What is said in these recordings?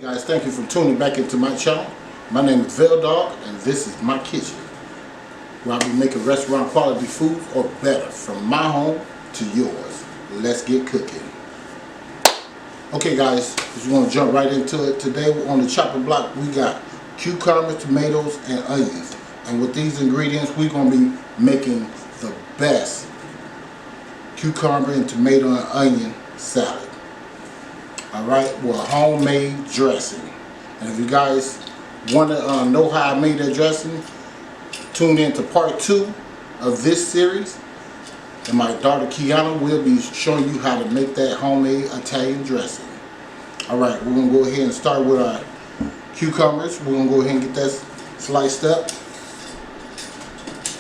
Guys, thank you for tuning back into my channel. My name is Veil Dog, and this is my kitchen, where I'll be making restaurant quality food or better from my home to yours. Let's get cooking. Okay guys, just want to jump right into it. Today on the chopping block we got cucumbers, tomatoes, and onions. And with these ingredients we're going to be making the best cucumber and tomato and onion salad. Alright, with a homemade dressing. And if you guys want to know how I made that dressing, tune in to part 2 of this series. And my daughter Kiana will be showing you how to make that homemade Italian dressing. Alright, we're going to go ahead and start with our cucumbers. We're going to go ahead and get that sliced up.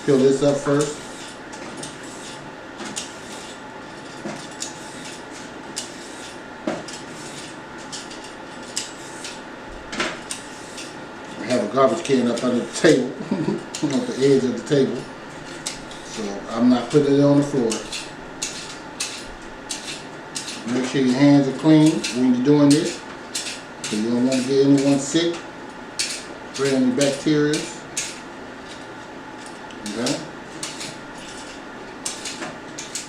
Peel this up first. I have a garbage can up under the table, on the edge of the table. So I'm not putting it on the floor. Make sure your hands are clean when you're doing this, so you don't want to get anyone sick, spread any bacteria. Okay.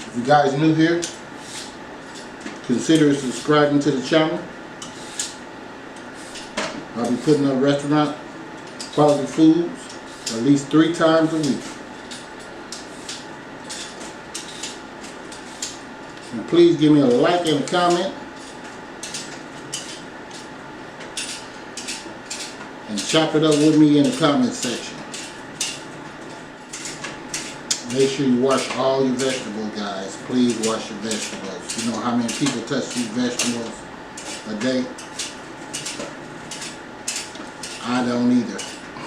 If you guys new here, consider subscribing to the channel. I'll be putting up restaurant quality foods at least 3 times a week. And please give me a like and a comment. And chop it up with me in the comment section. Make sure you wash all your vegetables, guys. Please wash your vegetables. You know how many people touch these vegetables a day? I don't either.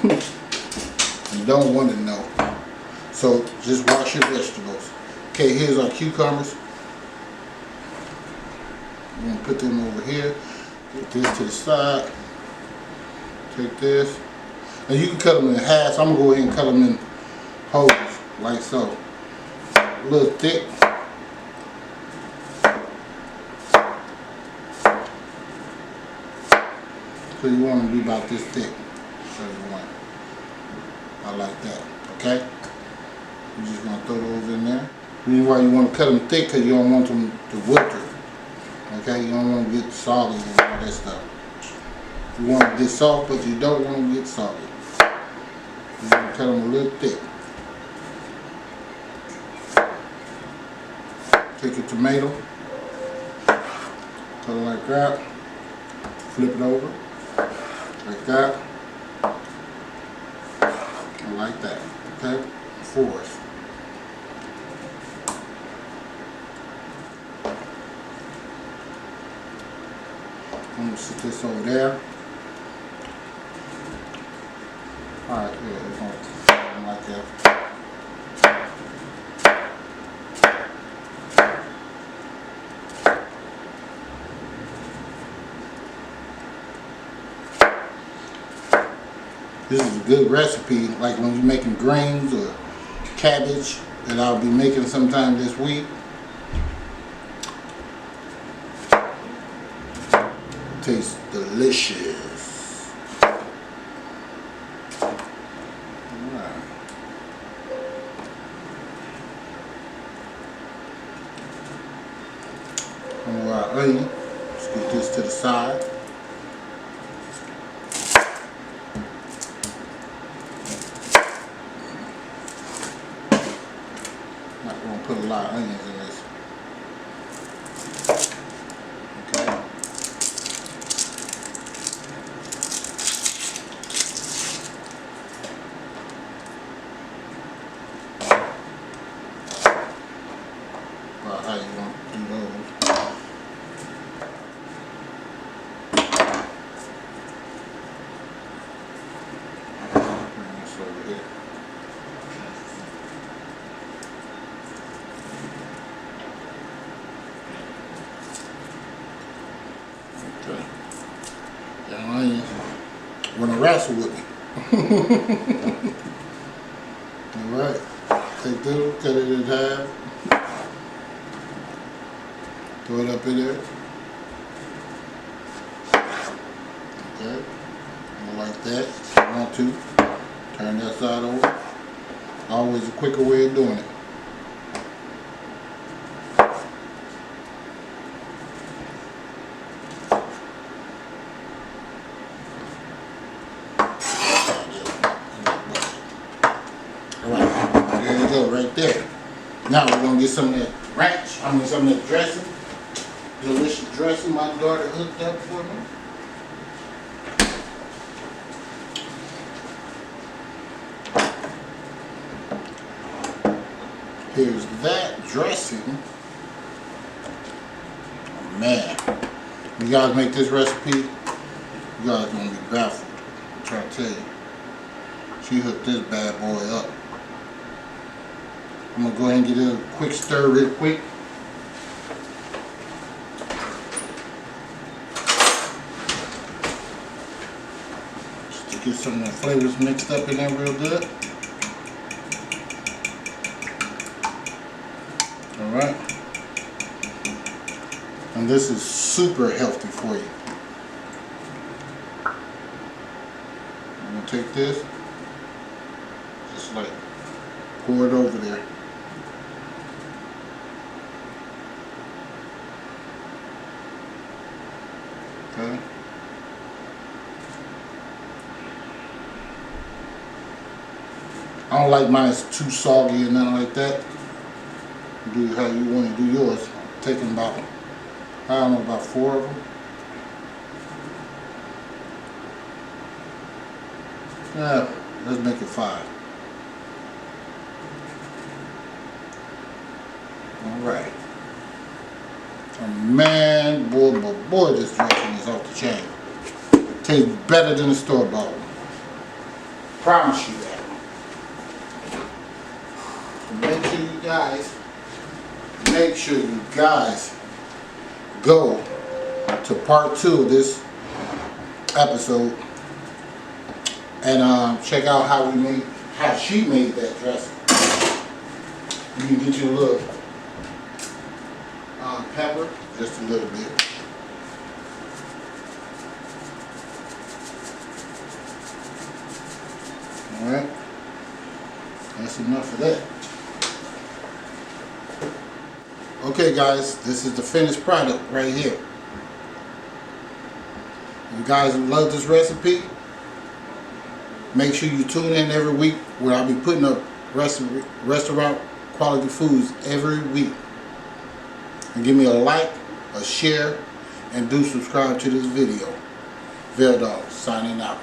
And don't want to know. So just wash your vegetables. Okay, here's our cucumbers. I'm going to put them over here. Put this to the side. Take this. And you can cut them in half. So I'm going to go ahead and cut them in wholes, like so. A little thick. So you want to be about this thick. So you want. I like that. Okay? You're just going to throw those in there. The reason why you want to cut them thick, because you don't want them to wilter. Okay, you don't want to get soggy and all that stuff. You want to get soft, but you don't want to get soggy. You want to cut them a little thick. Take your tomato, cut it like that, flip it over, like that, and like that. Okay, fours. I'm going to sit this over there. Alright, yeah, it's going to like that. This is a good recipe, like when you're making greens or cabbage, that I'll be making sometime this week. Tastes delicious. Alright. And our onion, let's get this to the side. Not going to put a lot of onions in this. Okay. How you want to do those. Bring this over here. Okay. Young onions want to wrestle with me. Alright. Take this, cut it in half. Throw it up in there. Okay, go like that. If you want to, turn that side over. Always a quicker way of doing it. Alright, there you go, right there. Now we're gonna get some of that ranch, some of that dressing. Delicious dressing my daughter hooked up for me. Here's that dressing. Oh, man, you guys make this recipe, you guys gonna be baffled. I'm trying to tell you. She hooked this bad boy up. I'm gonna go ahead and get a quick stir real quick. Just to get some of the flavors mixed up in there real good. Alright. And this is super healthy for you. I'm gonna take this, just like pour it over there. Okay. I don't like mine too soggy or nothing like that. Do how you want to do yours. I'm taking about, I don't know, about 4 of them. Yeah, let's make it 5. Alright. Man, boy, this dressing is off the chain. Tastes better than the store-bought one. Promise you that. Make sure you guys go to part 2 of this episode and check out how she made that dressing. You can get you a little pepper, just a little bit. Alright, that's enough of that. Okay guys, this is the finished product right here. If you guys love this recipe, make sure you tune in every week where I'll be putting up restaurant quality foods every week. And give me a like, a share, and do subscribe to this video. Veldog signing out.